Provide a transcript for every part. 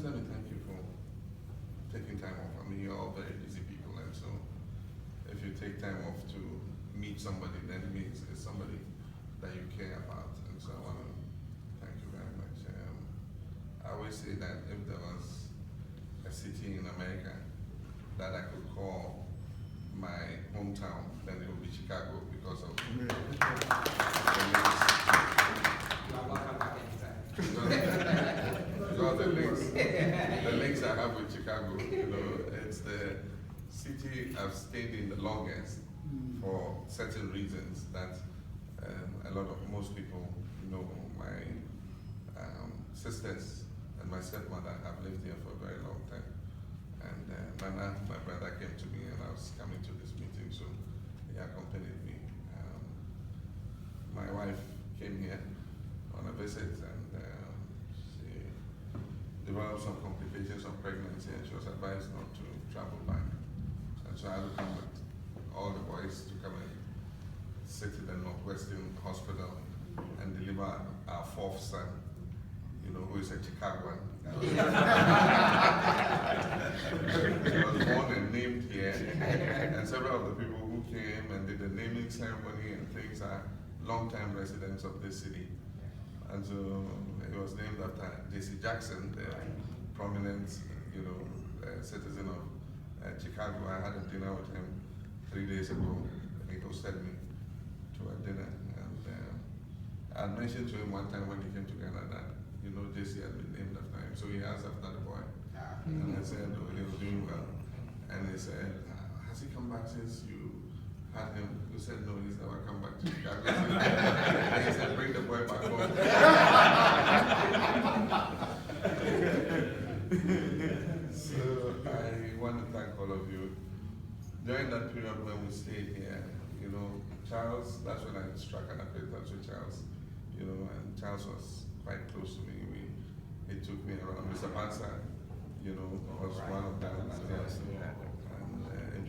let me thank you for taking time off. I mean, you're all very busy people, and so if you take time off to meet somebody, then it means it's somebody that you care about. And so I want to thank you very much. I always say that if there was a city in America that I could call my hometown, then it would be Chicago because of the links. The links I have with Chicago, it's the city I've stayed in the longest for certain reasons that most people know. My sisters and my stepmother have lived here for a very long time. And Nana, my brother, came to me and I was coming to this meeting, so he accompanied me. My wife came here on a visit and she developed some complications of pregnancy and she was advised not to travel back. And so I had to come with all the boys to come and sit in the Northwestern Hospital and deliver our fourth son, who is a Chicagoan. He was born and named here, and several of the people who came and did the naming ceremony and things are long-time residents of this city. And so it was named after J.C. Jackson, the prominent, citizen of Chicago. I had a dinner with him 3 days ago. He hosted me to a dinner, and I had mentioned to him one time when he came to Ghana that J.C. had been named after him, so he asked after the boy, and I said he was doing well, and he said, has he come back since you had him? He said no, he's never come back to Chicago. And he said, bring the boy back home. So I want to thank all of you. During that period when we stayed here, Charles, that's when I struck an acquaintance with Charles, and Charles was quite close to me. He took me around. Mr. Pansa, was one of them. And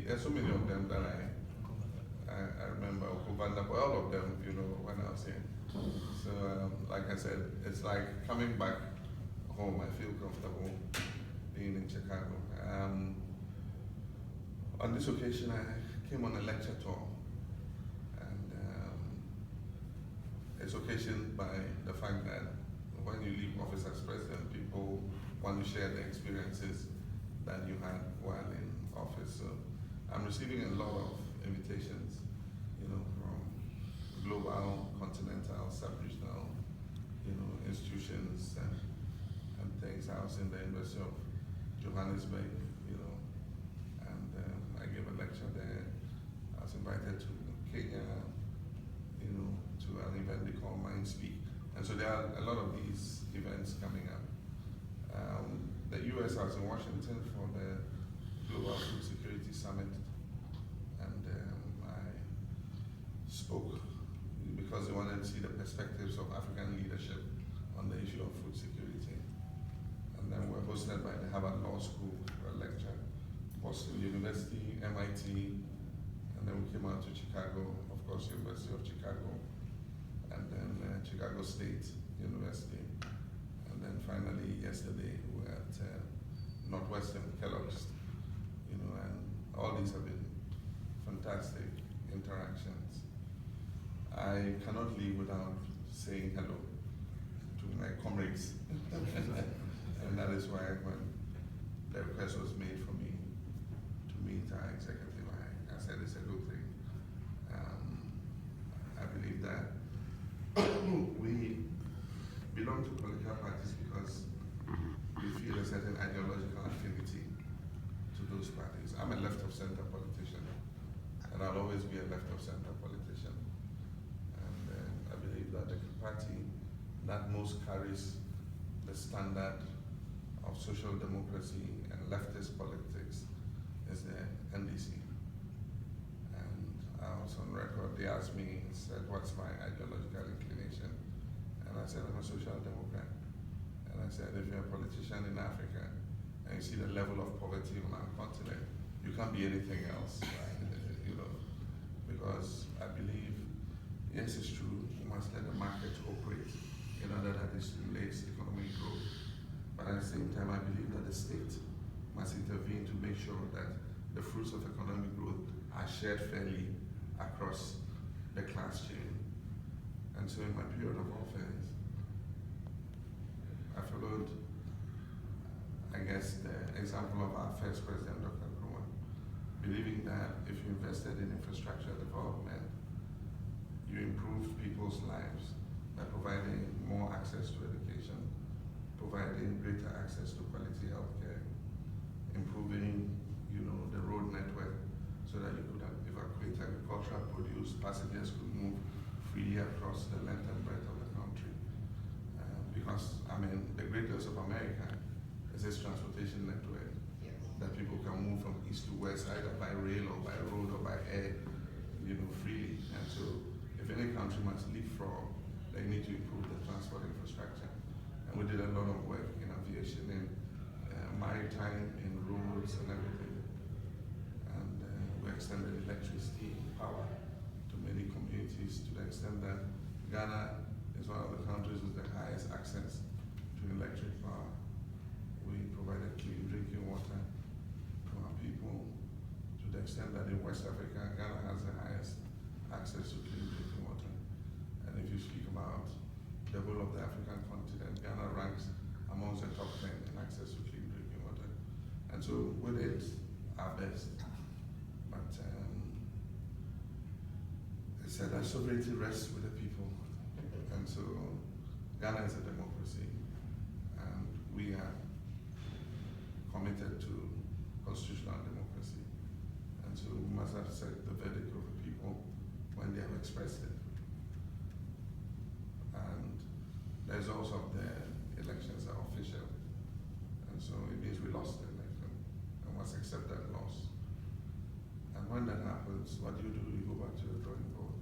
there's so many of them that I remember. All of them, when I was here. So, like I said, it's like coming back home. I feel comfortable being in Chicago. On this occasion, I came on a lecture tour. It's occasioned by the fact that when you leave office as president, people want to share the experiences that you had while in office. So I'm receiving a lot of invitations, from global, continental, sub-regional, institutions and things. I was in the University of Johannesburg, and I gave a lecture there. I was invited to Kenya, to an event they call Mind Speak. And so there are a lot of these events coming up. The US, I was in Washington for the Global Food Security Summit, and I spoke because they wanted to see the perspectives of African leadership on the issue of food security. And then we're hosted by the Harvard Law School for a lecture, Boston University, MIT, and then we came out to Chicago, of course, University of Chicago, and then Chicago State University. And then finally, yesterday, we were at Northwestern Kellogg's, and all these have been fantastic interactions. I cannot leave without saying hello to my comrades. And that is why when the request was made for me to meet our executive, I said it's a good thing. I believe that we belong to political parties because we feel a certain ideological affinity to those parties. I'm a left of center politician, and I'll always be a left of center politician. And I believe that the party that most carries the standard of social democracy and leftist politics is the NDC. And I was on record, they asked me, said, what's my ideological inclination? And I said, I'm a social democrat. And I said, if you're a politician in Africa and you see the level of poverty on our continent, you can't be anything else, right? Because I believe, yes, it's true, you must let the market operate in order that it stimulates economic growth. But But at the same time, I believe that the state must intervene to make sure that the fruits of economic growth are shared fairly across the class chain. And so in my period of office, I followed, I guess, the example of our first president, Dr. Nkrumah, believing that if you invested in infrastructure development, you improved people's lives by providing more access to education, providing greater access to quality healthcare, improving, the road network so that you could evacuate agricultural produce, passengers could move freely across the length and breadth of the country. Because, the greatness of America is this transportation network that people can move from east to west, either by rail or by road or by air, freely. And so, if any country must leapfrog, they need to improve the transport infrastructure. And we did a lot of work in aviation, in maritime, in roads and everything. And we extended electricity power to many communities to the extent that Ghana is one of the countries with the highest access to electric power. We provided clean drinking water to our people to the extent that in West Africa, Ghana has the highest access to clean drinking water. And if you speak about the whole of the African continent, Ghana ranks amongst the top 10 in access to clean drinking water. And so we did our best. But it said that sovereignty rests with the people. And so Ghana is a democracy, and we are committed to constitutional democracy. And so we must accept the verdict of the people when they have expressed it. And the results of the elections are official. And so it means we lost the election and must accept that loss. And when that happens, what do? You go back to the drawing board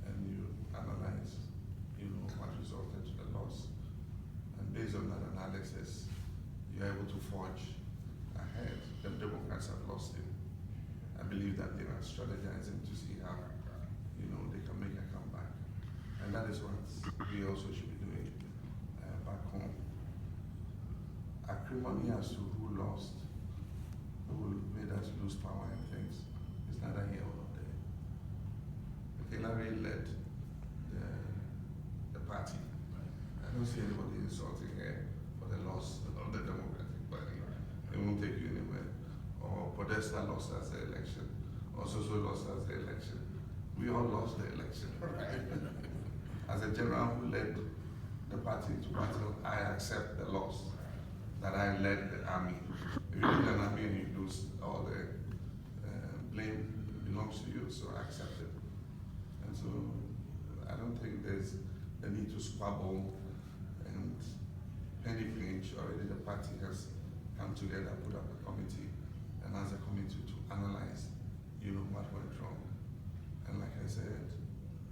and you analyze, what resulted to the loss. And based on that analysis, you're able to forge ahead. The Democrats have lost it. I believe that they are strategizing to see how, they can make a comeback. And that is what we also should be doing back home. Acrimony as to who lost, who made us lose power and things, is neither here nor there. Hillary led the party. I don't see anybody insulting her for the loss of the Democratic Party. It won't take you anywhere. Or Podesta lost us the election, or Soso lost us the election. We all lost the election. As a general who led the party to battle, I accept the loss that I led the army. If you lead an army and you lose, all the blame belongs to you, so I accept it. And so I don't think there's the need to squabble and penny pinch. Already the party has come together, put up a committee, and asked the committee to analyze, what went wrong. And like I said,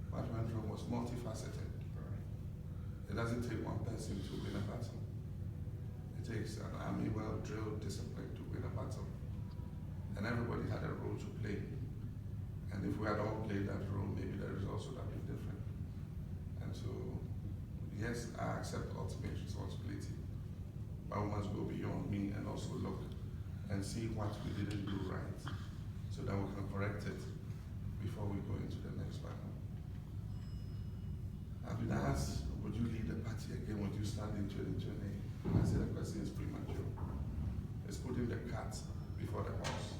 what went wrong was multifaceted. It doesn't take one person to win a battle. It takes an army well-drilled, disciplined to win a battle. And everybody had a role to play. And if we had all played that role, maybe the results would have been different. And so, yes, I accept ultimate responsibility. But we must go beyond me and also look and see what we didn't do right so that we can correct it before we go into the next battle. I've been asked, would you lead the party again? Would you stand in 2020? I said the question is premature. It's putting the cart before the horse.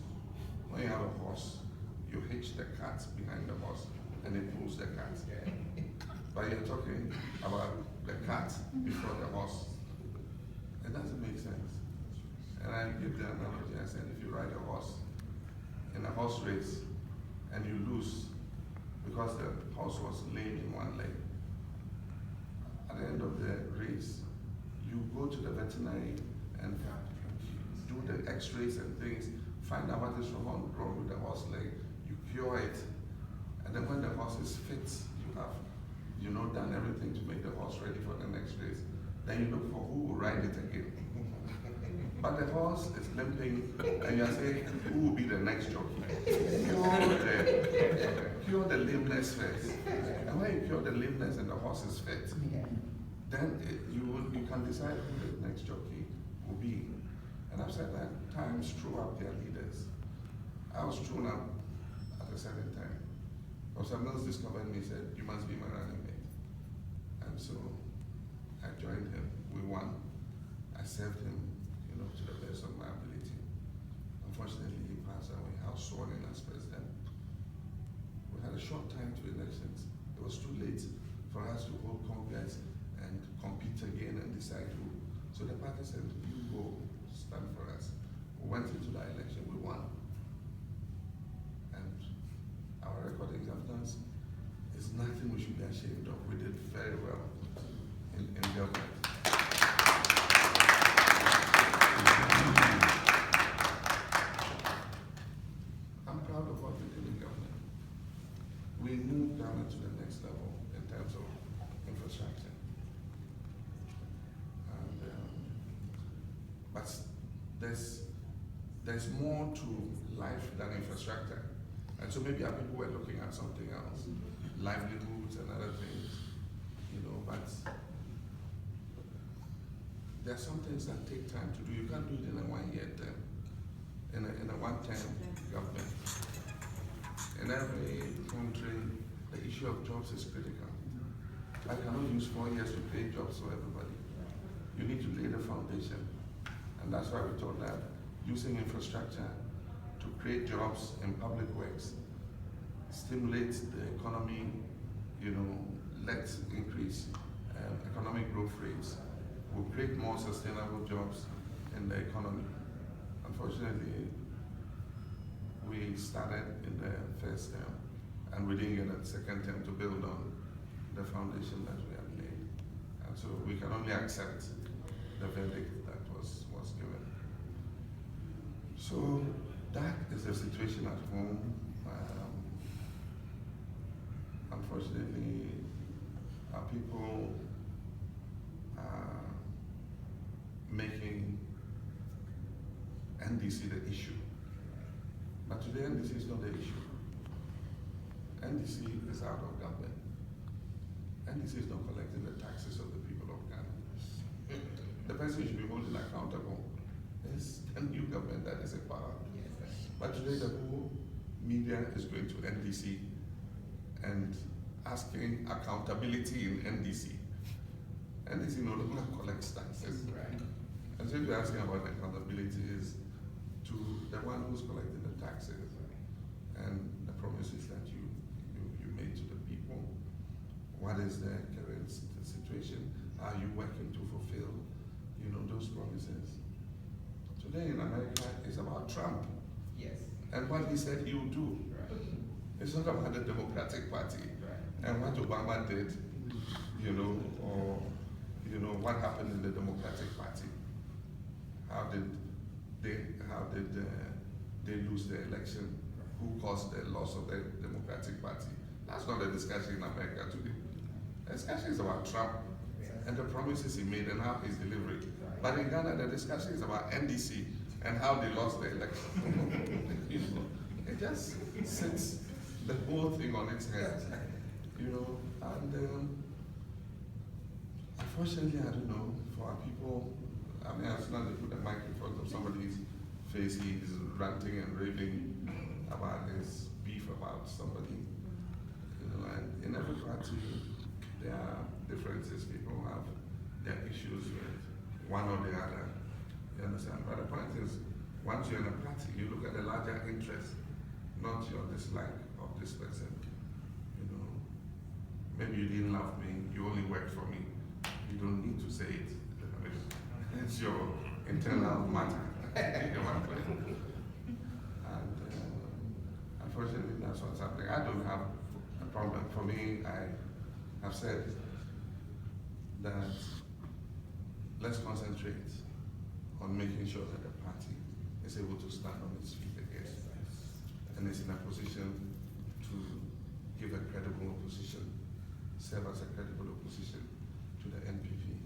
When you have a horse, you hitch the cart behind the horse and it pulls the cart. But you're talking about the cart before the horse. It doesn't make sense. And I give the analogy, I said, if you ride a horse in a horse race and you lose because the horse was lame in one leg, at the end of the race, you go to the veterinary and do the x-rays and things, find out what is wrong with the horse leg, you cure it, and then when the horse is fit, you have done everything to make the horse ready for the next race. Then you look for who will ride it again. But the horse is limping, and you're saying, who will be the next jockey? Cure the lameness first. And when you cure the lameness and the horse is fit, then you can decide who the next jockey will be. And I've said that times threw up their leaders. I was thrown up at a certain time. Professor Mills discovered me and said, you must be my running mate. And so I joined him. We won. I served him, to the best of my ability. Unfortunately, he passed away. I was sworn in as president. We had a short time to elections. It was too late for us to hold Congress and compete again and decide who. So the party said, you go stand for us. We went into the election, we won. And our record in governance is nothing we should be ashamed of. We did very well in government. I'm proud of what we did in government. We moved Ghana to the next level in terms of infrastructure. And, but there's more to life than infrastructure. And so maybe our people were looking at something else, livelihoods and other things, but there are some things that take time to do. You can't do it in a 1-year term, in a one-term government. In every country, the issue of jobs is critical. I cannot use 4 years to create jobs for everybody. You need to lay the foundation. And that's why we thought that using infrastructure to create jobs in public works, stimulate the economy, let's increase economic growth rates, will create more sustainable jobs in the economy. Unfortunately, we started in the first term and we didn't get a second term to build on the foundation that we have laid. And so we can only accept the verdict that was given. So that is the situation at home. Unfortunately, our people are making NDC the issue. But today NDC is not the issue. NDC is out of government. NDC is not collecting the taxes of the people of Ghana. The person who should be holding accountable is the new government that is in power. But today the whole media is going to NDC and asking accountability in NDC. NDC no longer collects taxes. Right. And so if you're asking about accountability is to the one who's collecting the taxes and the promises that you made to the people. What is the current situation? Are you working to fulfill, those promises? Today in America, it's about Trump. Yes. And what he said he would do. Right. It's not about the Democratic Party. Right. And what Obama did, or what happened in the Democratic Party. How did they lose the election? Who caused the loss of the Democratic Party? That's not a discussion in America today. The discussion is about Trump and the promises he made and how he's delivering. But in Ghana, the discussion is about NDC and how they lost the election. It just sits the whole thing on its head. And unfortunately, I don't know, for our people, as soon as they put the mic in front of somebody's face, he's ranting and raving about his beef about somebody. And in every party, there are differences. People have their issues with one or the other. You understand? But the point is, once you're in a party, you look at the larger interest, not your dislike of this person. Maybe you didn't love me, you only worked for me. You don't need to say it. It's your internal matter. And unfortunately, that's what's happening. I don't have a problem. For me, I have said that let's concentrate on making sure that the party is able to stand on its feet again and is in a position to give a credible opposition, serve as a credible opposition to the NPP,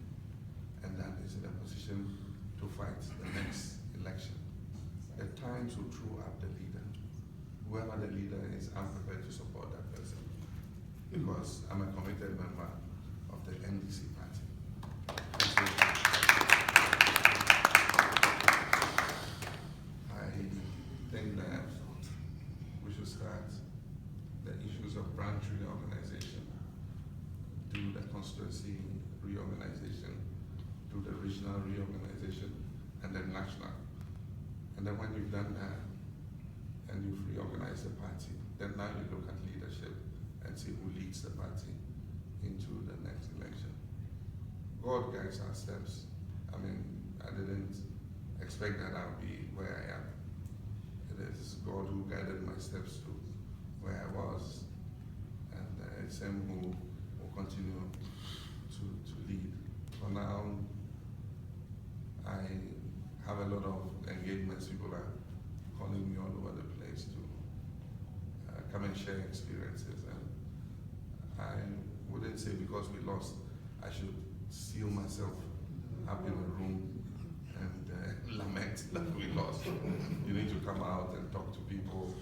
and that is in a position to fight the next election. The times will throw up the leader. Whoever the leader is, I'm prepared to support that person because I'm a committed member of the NDC party. regional reorganization, and then national. And then when you've done that, and you've reorganized the party, then now you look at leadership and see who leads the party into the next election. God guides our steps. I mean, I didn't expect that I'll be where I am. It is God who guided my steps to where I was, and it's Him who will continue to lead. For now, I have a lot of engagements. People are calling me all over the place to come and share experiences, and I wouldn't say because we lost, I should seal myself up in a room and lament that we lost. You need to come out and talk to people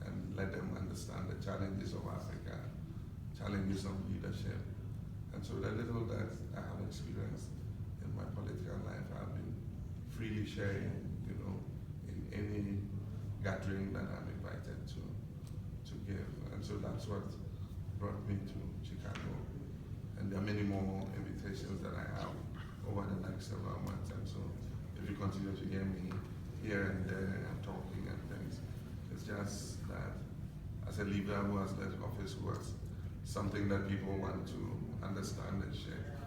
and let them understand the challenges of Africa, challenges of leadership. And so the little that I have experienced in my political life, I've been freely sharing, in any gathering that I'm invited to give. And so that's what brought me to Chicago. And there are many more invitations that I have over the next several months. And so if you continue to hear me here and there and talking and things, it's just that as a leader who has led office, who has something that people want to understand and share,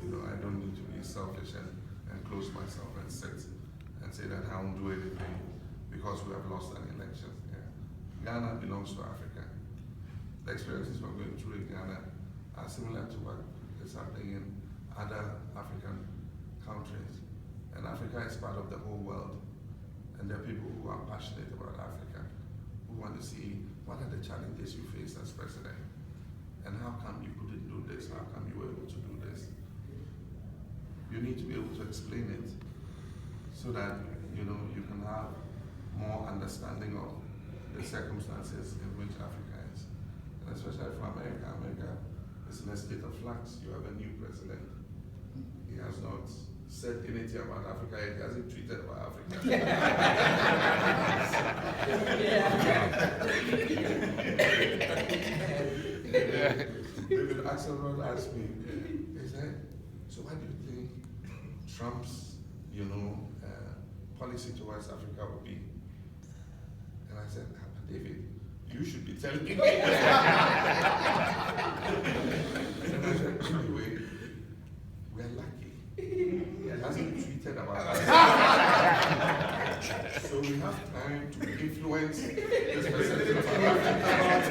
I don't need to be selfish and close myself and sit and say that I won't do anything because we have lost an election. Ghana belongs to Africa. The experiences we're going through in Ghana are similar to what is happening in other African countries. And Africa is part of the whole world. And there are people who are passionate about Africa, who want to see what are the challenges you face as president, and how come you couldn't do this, how come you were able to do this. You need to be able to explain it so that you can have more understanding of the circumstances in which Africa is. And especially for America, America is in a state of flux. You have a new president. He has not said anything about Africa, he hasn't tweeted about Africa. David Axelrod asked me, he said, so what do you think Trump's, policy towards Africa would be? And I said, David, you should be telling me. And I said, anyway, we're lucky. He hasn't tweeted about us. So we have time to influence this president of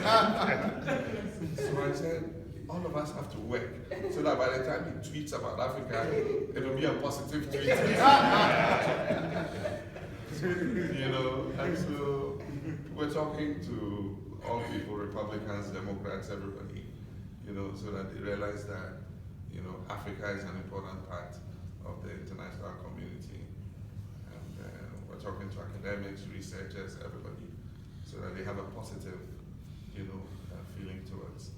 Africa. So I said, all of us have to work so that by the time he tweets about Africa, it will be a positive tweet. And so we're talking to all people, Republicans, Democrats, everybody, so that they realize that, Africa is an important part of the international community. And we're talking to academics, researchers, everybody, so that they have a positive, feeling towards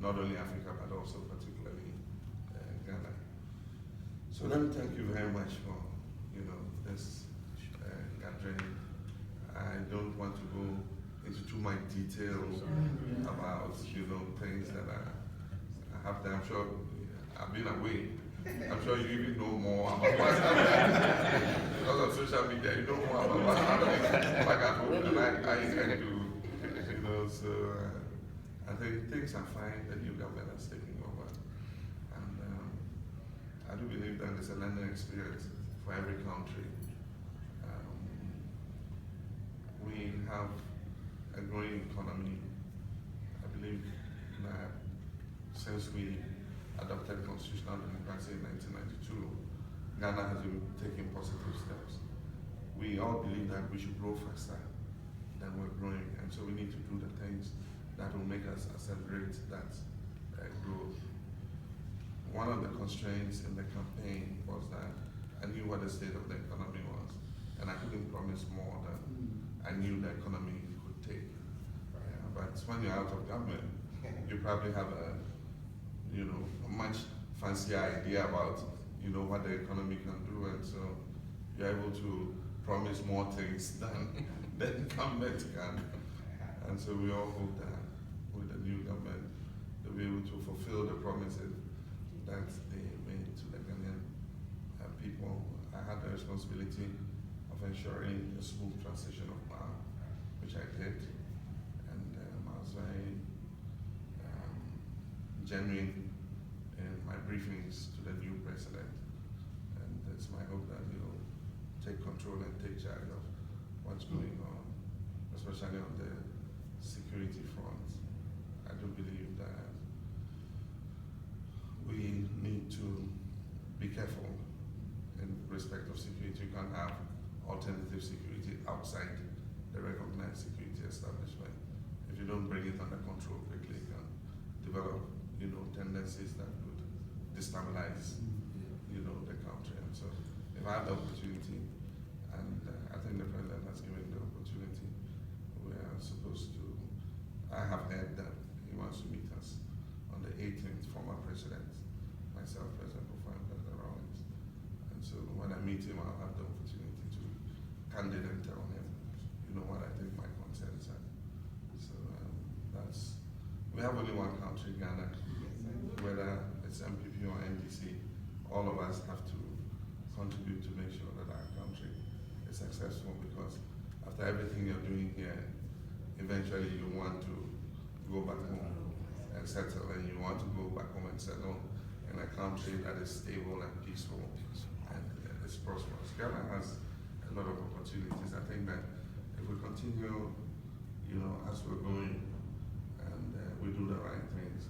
not only Africa, but also particularly Ghana. So let me thank you very much for, this gathering. I don't want to go into too much detail about, things that I have done. I'm sure I've been away. I'm sure you even know more about what's happening. Because of social media, you know more about what's happening back at home than I do. So I think things are fine. The new government is taking over. And I do believe that it's a learning experience for every country. We have a growing economy. I believe that since we adopted constitutional democracy in 1992, Ghana has been taking positive steps. We all believe that we should grow faster than we're growing, and so we need to do the things that will make us accelerate that growth. One of the constraints in the campaign was that I knew what the state of the economy was, and I couldn't promise more than I knew the economy could take. But when you're out of government, you probably have a much fancier idea about what the economy can do, and so you're able to promise more things than the incumbent can. And so we all hope that with the new government, they'll be able to fulfill the promises that they made to the Ghanaian people. I had the responsibility of ensuring a smooth transition of power, which I did, and I was very genuine in my briefings to the new president, and it's my hope that he'll take control and take charge of what's going on, especially on the security front. I do believe that we need to be careful in respect of security. You can't have alternative security outside the recognized security establishment. If you don't bring it under control quickly, it can develop, tendencies that would destabilize, the country. And so, if I have the opportunity, and I think the president has given the opportunity, we are supposed to. I have heard that he wants to meet us on the 18th, former president, myself, President Buford, and President Rawlings. And so when I meet him, I'll have the opportunity to candidly tell him, what I think my concerns are. So we have only one country, Ghana, whether it's MPP or NDC, all of us have to contribute to make sure that our country is successful, because after everything you're doing here, eventually you want to go back home and settle, and you want to go back home and settle in a country that is stable and peaceful and is prosperous. Ghana has a lot of opportunities. I think that if we continue, as we're going, and we do the right things.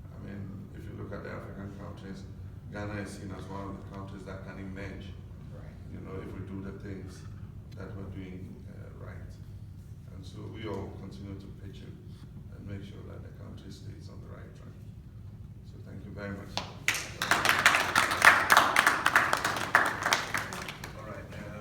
I mean, if you look at the African countries, Ghana is seen as one of the countries that can emerge. Right. If we do the things that we're doing right. And so we all continue to pitch in and make sure that the country stays on the right track. So thank you very much.